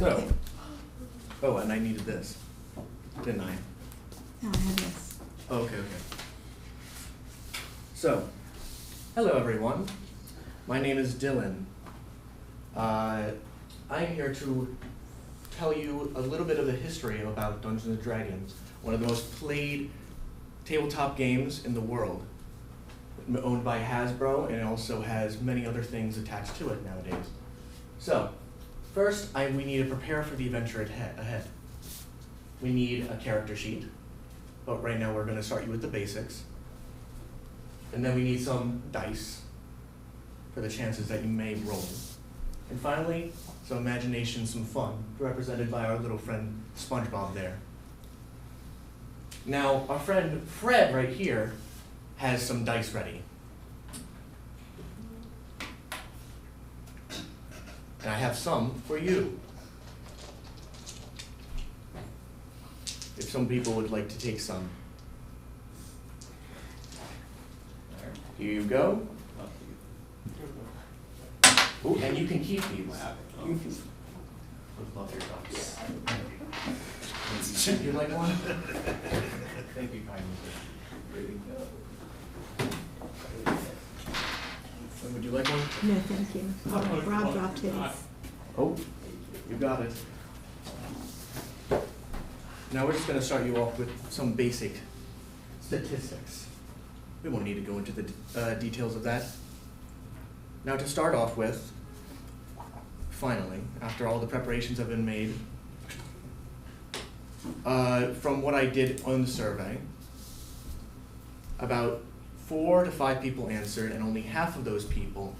So, oh, and I needed this, didn't I? No, I have this. Oh, okay. So, hello everyone. My name is Dylan. I'm here to tell you a little bit of the history about Dungeons & Dragons, one of the most played tabletop games in the world, owned by Hasbro, and it also has many other things attached to it nowadays. So, first, we need to prepare for the adventure ahead. We need a character sheet, but right now we're going to start you with the basics. And then we need some dice for the chances that you may roll. And finally, some imagination, some fun, represented by our little friend SpongeBob there. Now, our friend Fred right here has some dice ready. And I have some for you. If some people would like to take some. Here you go. Ooh, and you can keep these. Would love your thoughts. You like one? Thank you kindly. Would you like one? No, thank you. Rob dropped his. Oh, you got it. Now we're just going to start you off with some basic statistics. We won't need to go into the details of that. Now to start off with, finally, after all the preparations have been made, from what I did on the survey, about 4 to 5 people answered, and only half of those people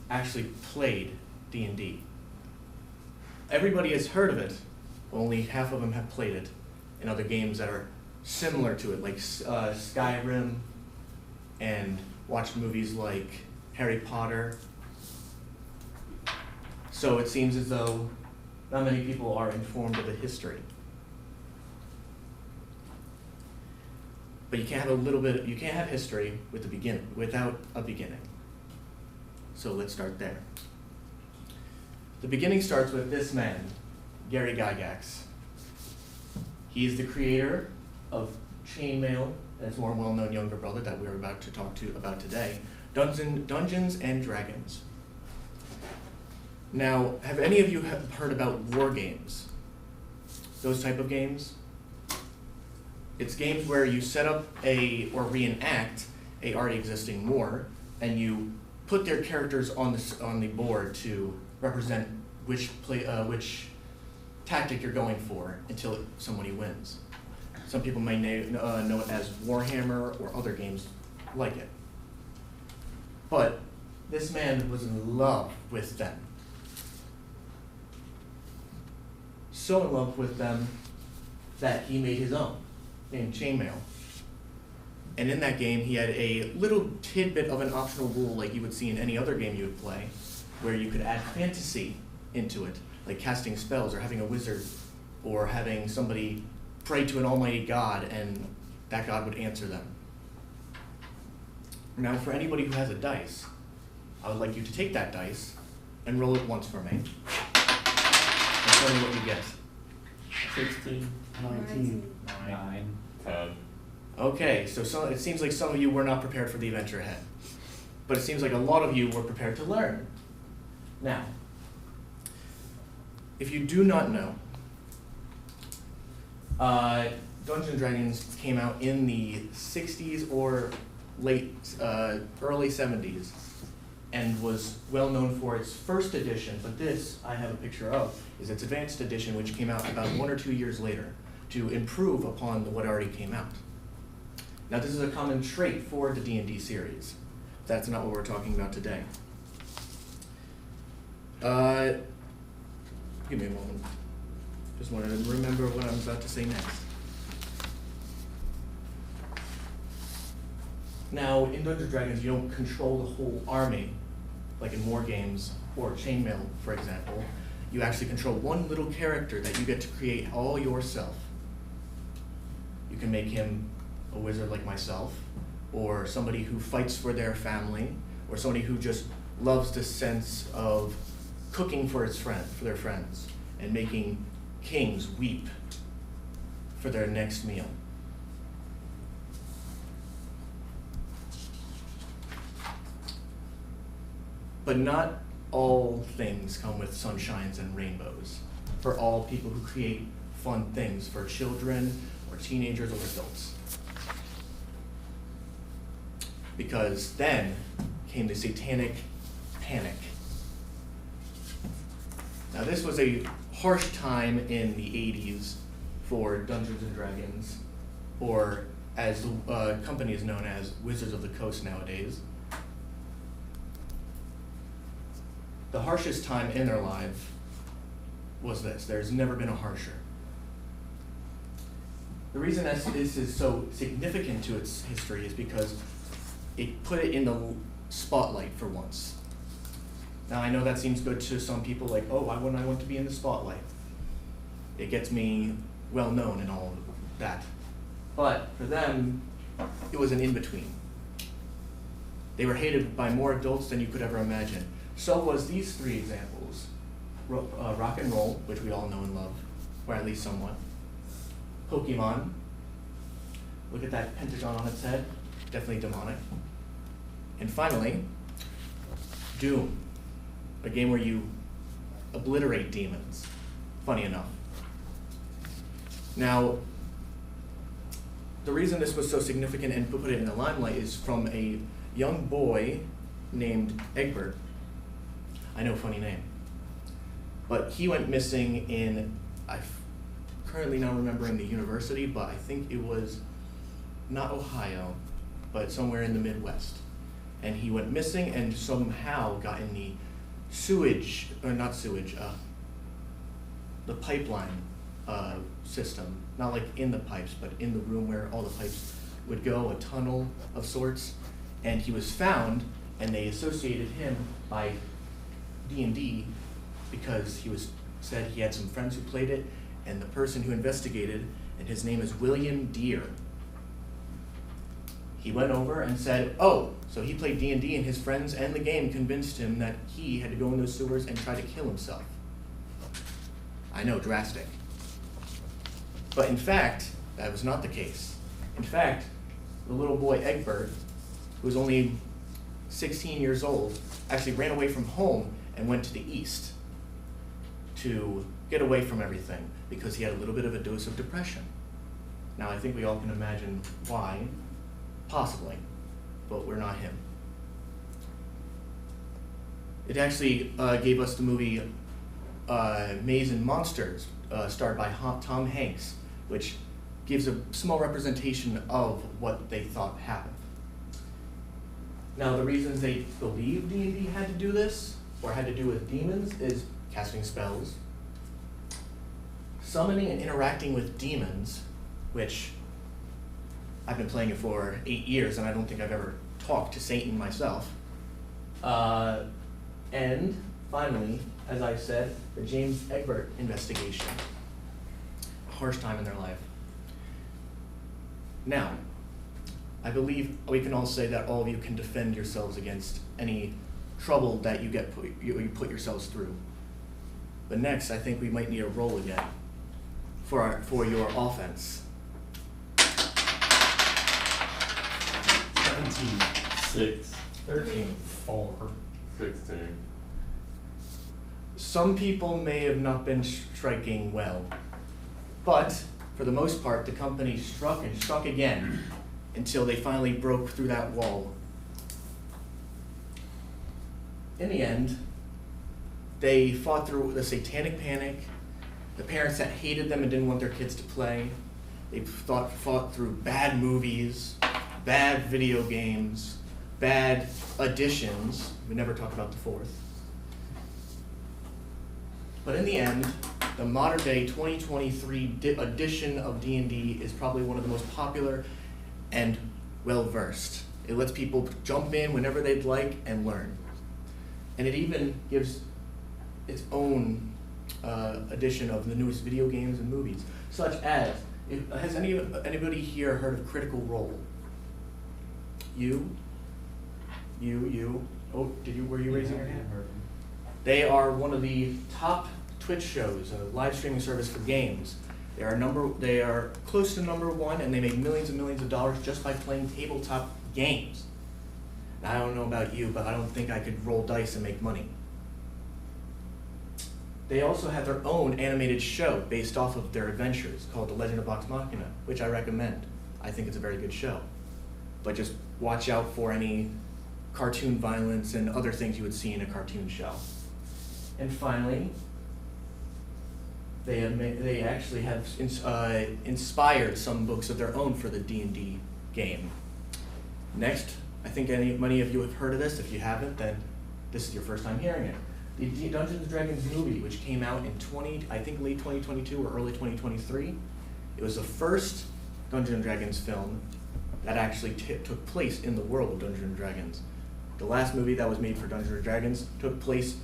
actually played D&D. Everybody has heard of it, but only half of them have played it in other games that are similar to it, like Skyrim, and watched movies like Harry Potter. So it seems as though not many people are informed of the history. But you can't have history with without a beginning. So let's start there. The beginning starts with this man, Gary Gygax. He is the creator of Chainmail and his more well-known younger brother that we're about to talk about today, Dungeons and Dragons. Now, have any of you heard about war games? Those type of games? It's games where you set up or reenact a already existing war, and you put their characters on the board to represent which tactic you're going for until somebody wins. Some people may know it as Warhammer or other games like it. But this man was in love with them. So in love with them that he made his own, named Chainmail. And in that game, he had a little tidbit of an optional rule like you would see in any other game you would play, where you could add fantasy into it, like casting spells or having a wizard or having somebody pray to an almighty god and that god would answer them. Now for anybody who has a dice, I would like you to take that dice and roll it once for me. And tell me what you get. 16, 19, 9, 10. Okay, so it seems like some of you were not prepared for the adventure ahead. But it seems like a lot of you were prepared to learn. Now, if you do not know, Dungeons & Dragons came out in the 60s or early 70s and was well known for its first edition, but this I have a picture of, is its advanced edition, which came out about 1 or 2 years later to improve upon what already came out. Now this is a common trait for the D&D series. That's not what we're talking about today. Give me a moment. Just wanted to remember what I'm about to say next. Now, in Dungeons & Dragons, you don't control the whole army, like in war games or Chainmail, for example. You actually control one little character that you get to create all yourself. You can make him a wizard like myself, or somebody who fights for their family, or somebody who just loves the sense of cooking for their friends, and making kings weep for their next meal. But not all things come with sunshines and rainbows for all people who create fun things for children or teenagers or adults. Because then came the Satanic Panic. Now this was a harsh time in the 80s for Dungeons and Dragons, or as the company is known as, Wizards of the Coast nowadays. The harshest time in their life was this. There's never been a harsher. The reason that this is so significant to its history is because it put it in the spotlight for once. Now I know that seems good to some people, like, oh, why wouldn't I want to be in the spotlight? It gets me well known and all of that. But for them, it was an in-between. They were hated by more adults than you could ever imagine. So was these three examples. Rock and roll, which we all know and love, or at least somewhat. Pokemon. Look at that pentagon on its head. Definitely demonic. And finally, Doom. A game where you obliterate demons. Funny enough. Now, the reason this was so significant and put it in the limelight is from a young boy named Egbert. I know, funny name. But he went missing in, I'm currently not remembering the university, but I think it was not Ohio, but somewhere in the Midwest. And he went missing and somehow got in the sewage, or not sewage, the pipeline system. Not like in the pipes, but in the room where all the pipes would go, a tunnel of sorts. And he was found, and they associated him by D&D because he was said he had some friends who played it, and the person who investigated, and his name is William Deere. He went over and said, oh, so he played D&D and his friends and the game convinced him that he had to go in those sewers and try to kill himself. I know, drastic. But in fact, that was not the case. In fact, the little boy Egbert, who was only 16 years old, actually ran away from home and went to the east to get away from everything because he had a little bit of a dose of depression. Now, I think we all can imagine why, possibly, but we're not him. It actually gave us the movie Maze and Monsters, starred by Tom Hanks, which gives a small representation of what they thought happened. Now, the reasons they believe D&D had to do this, or had to do with demons, is casting spells, summoning and interacting with demons, which I've been playing it for 8 years, and I don't think I've ever talked to Satan myself. And finally, as I said, the James Egbert investigation. A harsh time in their life. Now, I believe we can all say that all of you can defend yourselves against any trouble that you put yourselves through. But next, I think we might need a roll again for your offense. 17. 6. 13. 4. 16. Some people may have not been striking well, but for the most part, the company struck and struck again until they finally broke through that wall. In the end, they fought through the Satanic Panic, the parents that hated them and didn't want their kids to play. They fought through bad movies, bad video games, bad additions. We never talk about the fourth. But in the end, the modern day 2023 edition of D&D is probably one of the most popular and well-versed. It lets people jump in whenever they'd like and learn. And it even gives its own edition of the newest video games and movies, such as, has anybody here heard of Critical Role? You? Oh, were you raising your hand? They are one of the top Twitch shows, a live streaming service for games. They are close to #1, and they make millions and millions of dollars just by playing tabletop games. Now, I don't know about you, but I don't think I could roll dice and make money. They also have their own animated show based off of their adventures called The Legend of Vox Machina, which I recommend. I think it's a very good show. But just watch out for any cartoon violence and other things you would see in a cartoon show. And finally, they actually have inspired some books of their own for the D&D game. Next, I think many of you have heard of this. If you haven't, then this is your first time hearing it. The Dungeons & Dragons movie, which came out in late 2022 or early 2023. It was the first Dungeons & Dragons film that actually took place in the world of Dungeons & Dragons. The last movie that was made for Dungeons & Dragons took place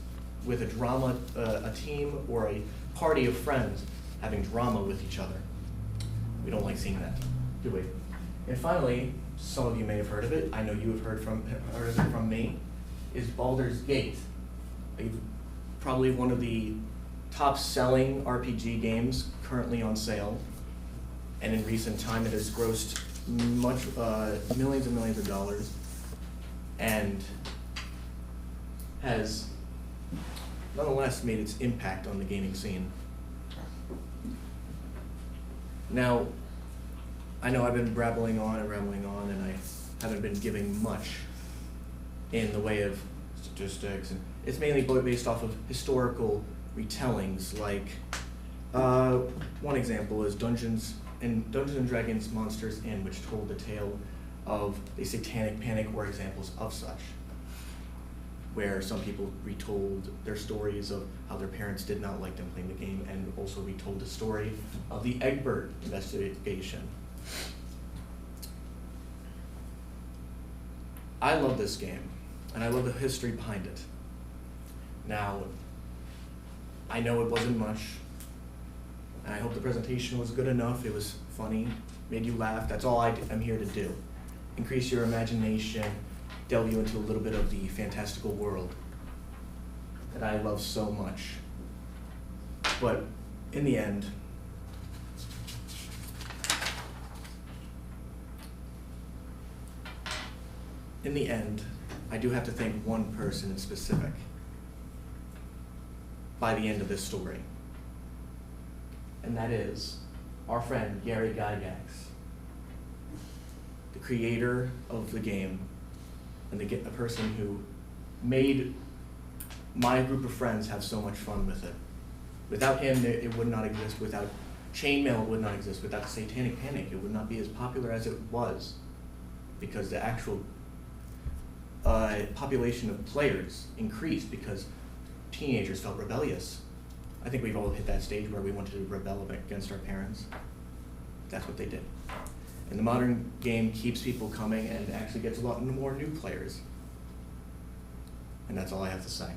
with a team or a party of friends having drama with each other. We don't like seeing that, do we? And finally, some of you may have heard of it. I know you have heard of it from me. Is Baldur's Gate. Probably one of the top-selling RPG games currently on sale, and in recent time it has grossed millions and millions of dollars, and has nonetheless made its impact on the gaming scene. Now, I know I've been rambling on, and I haven't been giving much in the way of statistics, and it's mainly based off of historical retellings. Like one example is Dungeons & Dragons Monsters Inn, which told the tale of a satanic panic, or examples of such, where some people retold their stories of how their parents did not like them playing the game, and also retold the story of the Egbert investigation. I love this game, and I love the history behind it. Now, I know it wasn't much, and I hope the presentation was good enough. It was funny, made you laugh. That's all I'm here to do. Increase your imagination, delve you into a little bit of the fantastical world that I love so much. But in the end, I do have to thank one person in specific by the end of this story. And that is our friend Gary Gygax, the creator of the game, and the person who made my group of friends have so much fun with it. Without him, it would not exist. Without Chainmail, it would not exist. Without the Satanic Panic, it would not be as popular as it was, because the actual population of players increased because teenagers felt rebellious. I think we've all hit that stage where we wanted to rebel against our parents. That's what they did. And the modern game keeps people coming and actually gets a lot more new players. And that's all I have to say.